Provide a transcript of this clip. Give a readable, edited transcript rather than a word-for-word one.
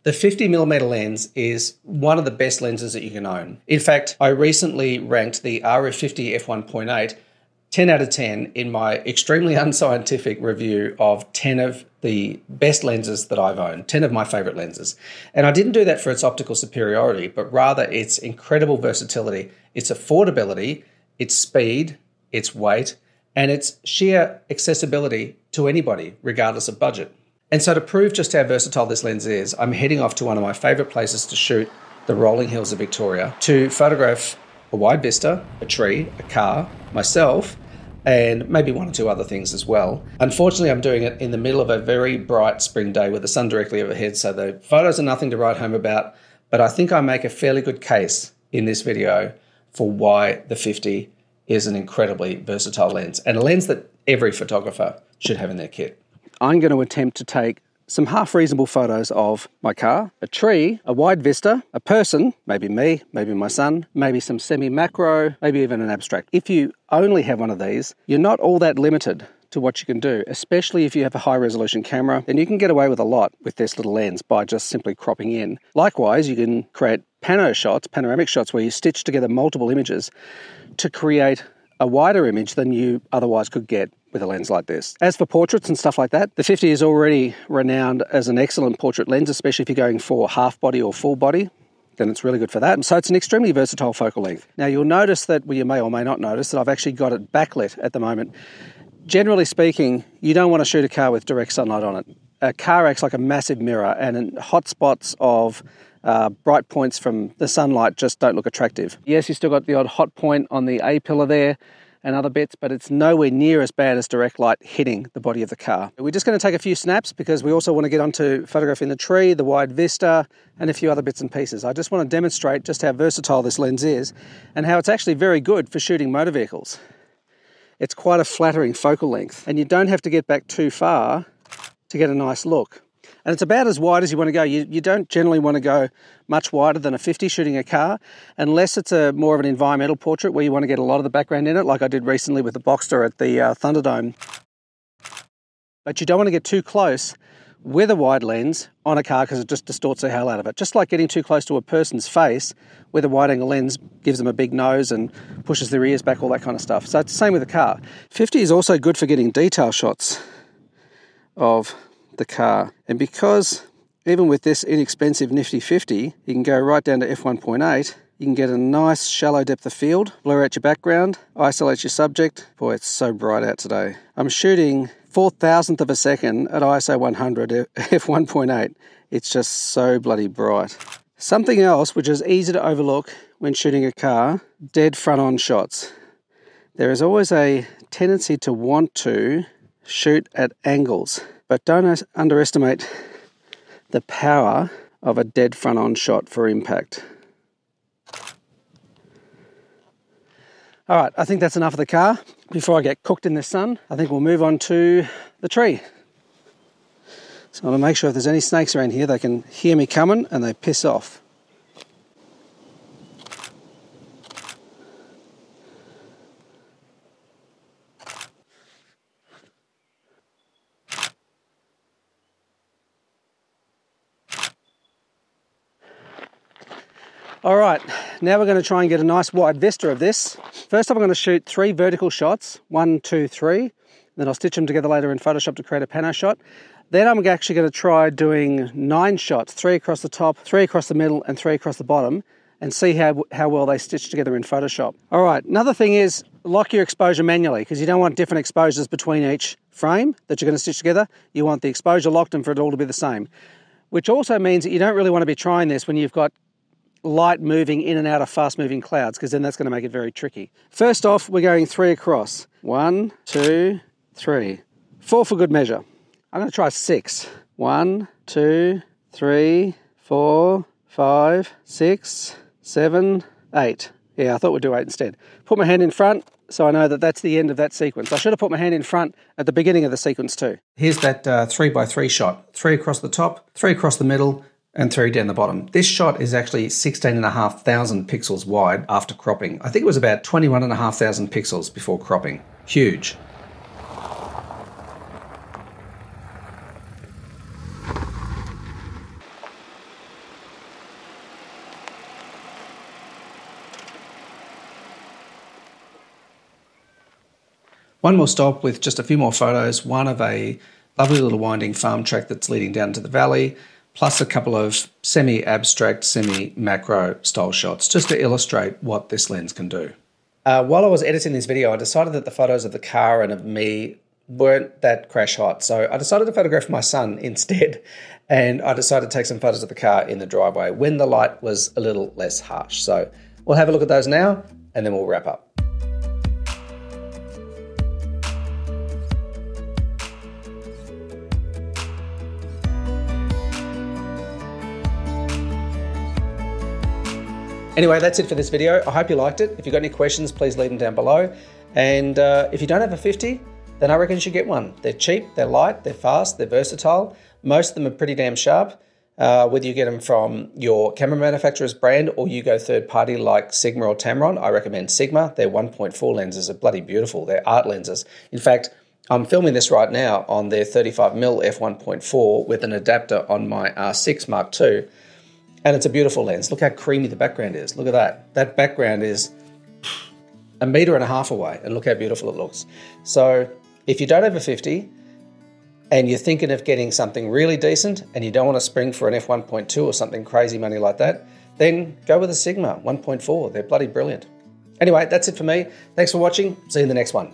The 50mm lens is one of the best lenses that you can own. In fact, I recently ranked the RF50 f1.8 10 out of 10 in my extremely unscientific review of 10 of the best lenses that I've owned, 10 of my favorite lenses. And I didn't do that for its optical superiority, but rather its incredible versatility, its affordability, its speed, its weight, and its sheer accessibility to anybody, regardless of budget. And so to prove just how versatile this lens is, I'm heading off to one of my favorite places to shoot, the rolling hills of Victoria, to photograph a wide vista, a tree, a car, myself, and maybe one or two other things as well. Unfortunately, I'm doing it in the middle of a very bright spring day with the sun directly overhead, so the photos are nothing to write home about, but I think I make a fairly good case in this video for why the 50 is an incredibly versatile lens, and a lens that every photographer should have in their kit. I'm going to attempt to take some half reasonable photos of my car, a tree, a wide vista, a person, maybe me, maybe my son, maybe some semi-macro, maybe even an abstract. If you only have one of these, you're not all that limited to what you can do, especially if you have a high resolution camera, then you can get away with a lot with this little lens by just simply cropping in. Likewise, you can create panoramic shots where you stitch together multiple images to create a wider image than you otherwise could get with a lens like this. As for portraits and stuff like that, the 50 is already renowned as an excellent portrait lens, especially if you're going for half body or full body, then it's really good for that. And so it's an extremely versatile focal length. Now you'll notice that, well, you may or may not notice that I've actually got it backlit at the moment. Generally speaking, you don't want to shoot a car with direct sunlight on it. A car acts like a massive mirror, and in hot spots of bright points from the sunlight just don't look attractive. Yes, you've still got the odd hot point on the A-pillar there and other bits, but it's nowhere near as bad as direct light hitting the body of the car. We're just going to take a few snaps because we also want to get onto photographing the tree, the wide vista, and a few other bits and pieces. I just want to demonstrate just how versatile this lens is and how it's actually very good for shooting motor vehicles. It's quite a flattering focal length, and you don't have to get back too far to get a nice look. And it's about as wide as you want to go. You don't generally want to go much wider than a 50 shooting a car, unless it's a more of an environmental portrait where you want to get a lot of the background in it, like I did recently with the Boxster at the Thunderdome. But you don't want to get too close with a wide lens on a car because it just distorts the hell out of it. Just like getting too close to a person's face with a wide angle lens gives them a big nose and pushes their ears back, all that kind of stuff. So it's the same with the car. 50 is also good for getting detail shots of the car, and because even with this inexpensive nifty 50 you can go right down to f1.8, you can get a nice shallow depth of field, blur out your background, isolate your subject. Boy, it's so bright out today. I'm shooting 4,000th of a second at ISO 100 f1.8. It's just so bloody bright. Something else which is easy to overlook when shooting a car, dead front on shots. There is always a tendency to want to shoot at angles, but don't underestimate the power of a dead front-on shot for impact. All right, I think that's enough of the car. Before I get cooked in the sun, I think we'll move on to the tree. So I want to make sure if there's any snakes around here, they can hear me coming and they piss off. All right, now we're going to try and get a nice wide vista of this. First I'm going to shoot 3 vertical shots, 1, 2, 3. Then I'll stitch them together later in Photoshop to create a pano shot. Then I'm actually going to try doing 9 shots, 3 across the top, 3 across the middle, and 3 across the bottom, and see how well they stitch together in Photoshop. All right, another thing is lock your exposure manually, because you don't want different exposures between each frame that you're going to stitch together. You want the exposure locked and for it all to be the same, which also means that you don't really want to be trying this when you've got light moving in and out of fast moving clouds, because then that's going to make it very tricky. First off, we're going 3 across. 1, 2, 3. 4 for good measure. I'm going to try 6. 1, 2, 3, 4, 5, 6, 7, 8. Yeah, I thought we'd do 8 instead. Put my hand in front so I know that that's the end of that sequence. I should have put my hand in front at the beginning of the sequence too. Here's that 3x3 shot. 3 across the top, 3 across the middle, and 3 down the bottom. This shot is actually 16,500 pixels wide after cropping. I think it was about 21,500 pixels before cropping. Huge. One more stop with just a few more photos, one of a lovely little winding farm track that's leading down to the valley, plus a couple of semi-abstract, semi-macro style shots, just to illustrate what this lens can do. While I was editing this video, I decided that the photos of the car and of me weren't that crash hot. So I decided to photograph my son instead, and I decided to take some photos of the car in the driveway when the light was a little less harsh. So we'll have a look at those now, and then we'll wrap up. Anyway, that's it for this video. I hope you liked it. If you've got any questions, please leave them down below. And if you don't have a 50, then I reckon you should get one. They're cheap, they're light, they're fast, they're versatile. Most of them are pretty damn sharp. Whether you get them from your camera manufacturer's brand or you go third party like Sigma or Tamron, I recommend Sigma. Their 1.4 lenses are bloody beautiful. They're art lenses. In fact, I'm filming this right now on their 35mm f1.4 with an adapter on my R6 Mark II. And it's a beautiful lens. Look how creamy the background is. Look at that. That background is 1.5 meters away, and look how beautiful it looks. So if you don't have a 50 and you're thinking of getting something really decent and you don't want to spring for an f1.2 or something crazy money like that, then go with a Sigma 1.4. They're bloody brilliant. Anyway, that's it for me. Thanks for watching. See you in the next one.